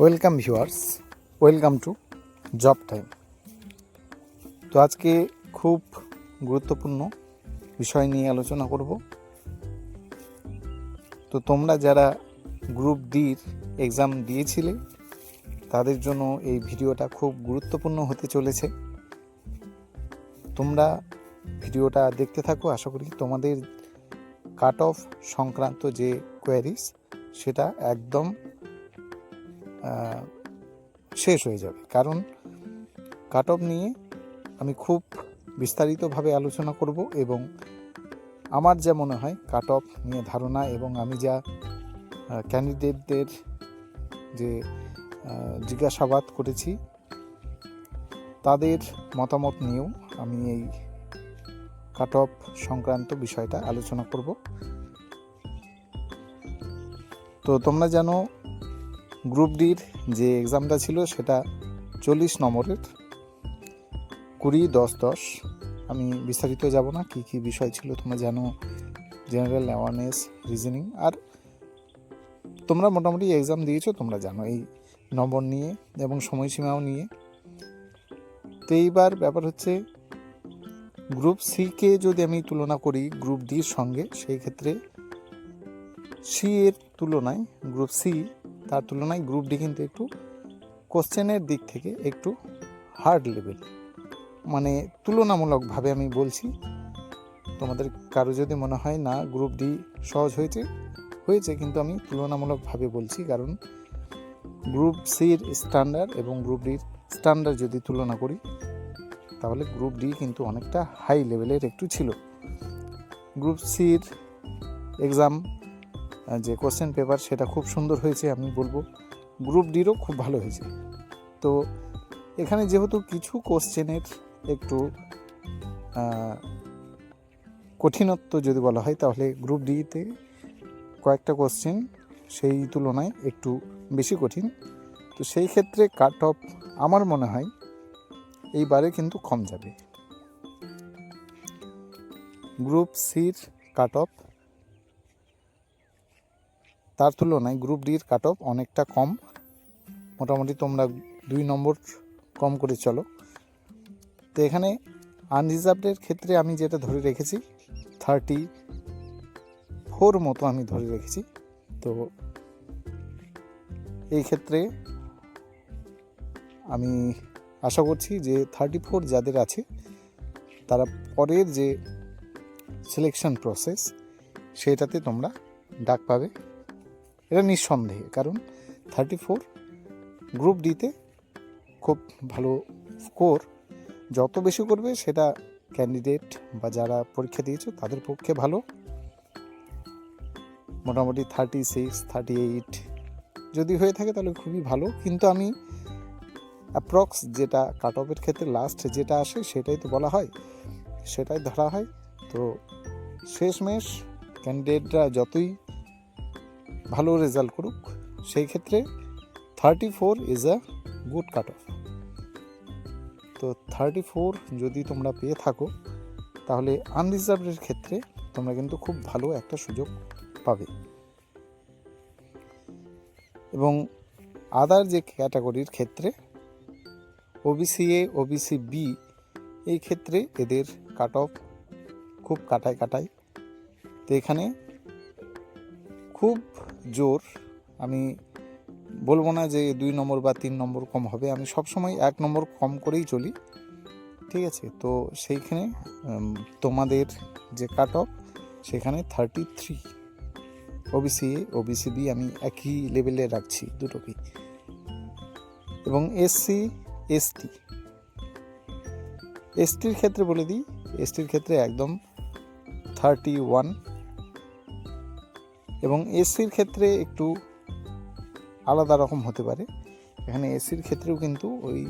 Welcome viewers, welcome to job time. তো আজকে খুব গুরুত্বপূর্ণ বিষয় নিয়ে আলোচনা করব। তো তোমরা যারা গ্রুপ ডির এক্সাম দিয়েছিলে তাদের জন্য এই ভিডিওটা খুব গুরুত্বপূর্ণ হতে চলেছে। তোমরা ভিডিওটা দেখতে থাকো। আশা করি তোমাদের কাট অফ সংক্রান্ত যে কোয়ারিজ সেটা একদম শেষ হয়ে যাবে, কারণ কাট অফ নিয়ে আমি খুব বিস্তারিতভাবে আলোচনা করব এবং আমার যা মনে হয় কাট অফ নিয়ে ধারণা এবং আমি যা ক্যান্ডিডেটদের যে জিজ্ঞাসাবাদ করেছি তাদের মতামত নিয়েও আমি এই কাট অফ সংক্রান্ত বিষয়টা আলোচনা করব। তো তোমরা জানো গ্রুপ ডির যে এক্সামটা ছিল সেটা 40 নম্বরের, 20-10-10। আমি বিস্তারিত যাব না, কি কি বিষয় ছিল তোমরা জানো, জেনারেল অ্যাওয়ারনেস, রিজনিং, আর তোমরা মোটামুটি এক্সাম দিয়েছো, তোমরা জানো এই নম্বর নিয়ে এবং সময়সীমাও নিয়ে। তো এইবার ব্যাপার হচ্ছে গ্রুপ সিকে যদি আমি তুলনা করি গ্রুপ ডির সঙ্গে, সেই ক্ষেত্রে সি এর তুলনায় গ্রুপ সি তার তুলনায় গ্রুপ ডি কিন্তু একটু কোশ্চেনের দিক থেকে একটু হার্ড লেভেল, মানে তুলনামূলকভাবে আমি বলছি। তোমাদের কারো যদি মনে হয় না গ্রুপ ডি সহজ হয়েছে, কিন্তু আমি তুলনামূলকভাবে বলছি, কারণ গ্রুপ সির স্ট্যান্ডার্ড এবং গ্রুপ ডির স্ট্যান্ডার্ড যদি তুলনা করি তাহলে গ্রুপ ডি কিন্তু অনেকটা হাই লেভেলের একটু ছিল। গ্রুপ সির এক্সাম যে কোশ্চেন পেপার সেটা খুব সুন্দর হয়েছে, আমি বলবো গ্রুপ ডিরও খুব ভালো হয়েছে। তো এখানে যেহেতু কিছু কোশ্চেনের একটু কঠিনত্ব যদি বলা হয় তাহলে গ্রুপ ডিতে কয়েকটা কোশ্চেন সেই তুলনায় একটু বেশি কঠিন। তো সেই ক্ষেত্রে কাট অফ আমার মনে হয় এইবারে কিন্তু কম যাবে। গ্রুপ সির কাট অফ তার তুলনায় গ্রুপ ডির কাট অফ অনেকটা কম, মোটামুটি তোমরা 2 নম্বর কম করে চলো। তো এখানে আনরিজার্ভডের ক্ষেত্রে আমি যেটা ধরে রেখেছি 34 মতো আমি ধরে রেখেছি। তো এই ক্ষেত্রে আমি আশা করছি যে 34 যাদের আছে তারা পরের যে সিলেকশন প্রসেস সেটাতে তোমরা ডাক পাবে, এটা নিঃসন্দেহে। কারণ 34 গ্রুপ ডিতে খুব ভালো স্কোর, যত বেশি করবে সেটা ক্যান্ডিডেট বা যারা পরীক্ষা দিয়েছে তাদের পক্ষে ভালো। মোটামুটি 36-38 যদি হয়ে থাকে তাহলে খুবই ভালো, কিন্তু আমি অ্যাপ্রক্স যেটা কাট অফের ক্ষেত্রে লাস্ট যেটা আসে সেটাই তো বলা হয়, সেটাই ধরা হয়। তো শেষমেশ ক্যান্ডিডেটরা যতই ভালো রেজাল্ট করুক সেই ক্ষেত্রে 34 is a good cut off. তো 34 যদি তোমরা পেয়ে থাকো তাহলে আনরিজার্ভের ক্ষেত্রে তোমরা কিন্তু খুব ভালো একটা সুযোগ পাবে। এবং আদার যে ক্যাটাগরির ক্ষেত্রে ওবিসি এ, ওবিসি বি, এই ক্ষেত্রে এদের কাট অফ খুব কাটায়। তো এখানে খুব জোর আমি বলবো না যে 2 নম্বর বা 3 নম্বর কম হবে, আমি সবসময় 1 নম্বর কম করেই চলি, ঠিক আছে। তো সেইখানে তোমাদের যে কাট অফ সেখানে 33, ওবিসি এ, ওবিসি বি আমি একই লেভেলে রাখছি দুটোকেই। এবং এসসি, এসটির ক্ষেত্রে বলে দিই, এসটির ক্ষেত্রে একদম 31, এবং এসসির ক্ষেত্রে একটু আলাদা রকম হতে পারে। এখানে এসসির ক্ষেত্রেও কিন্তু ওই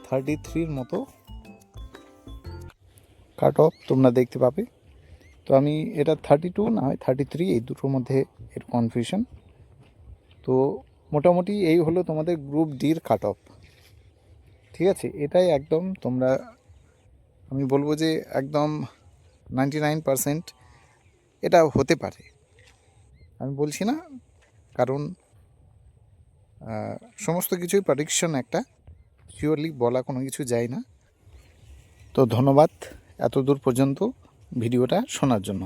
33 মতো কাট অফ তোমরা দেখতে পাবে। তো আমি এটা 32 না হয় 33, এই দুটোর মধ্যে এর কনফিউশন। তো মোটামুটি এই হলো তোমাদের গ্রুপ ডির কাট অফ, ঠিক আছে। এটাই একদম তোমরা, আমি বলবো যে একদম 99% এটা হতে পারে, আমি বলছি না, কারণ সমস্ত কিছুই প্রেডিকশন, একটা শিওরলি বলা কোনো কিছু যায় না। তো ধন্যবাদ এত দূর পর্যন্ত ভিডিওটা শোনার জন্য।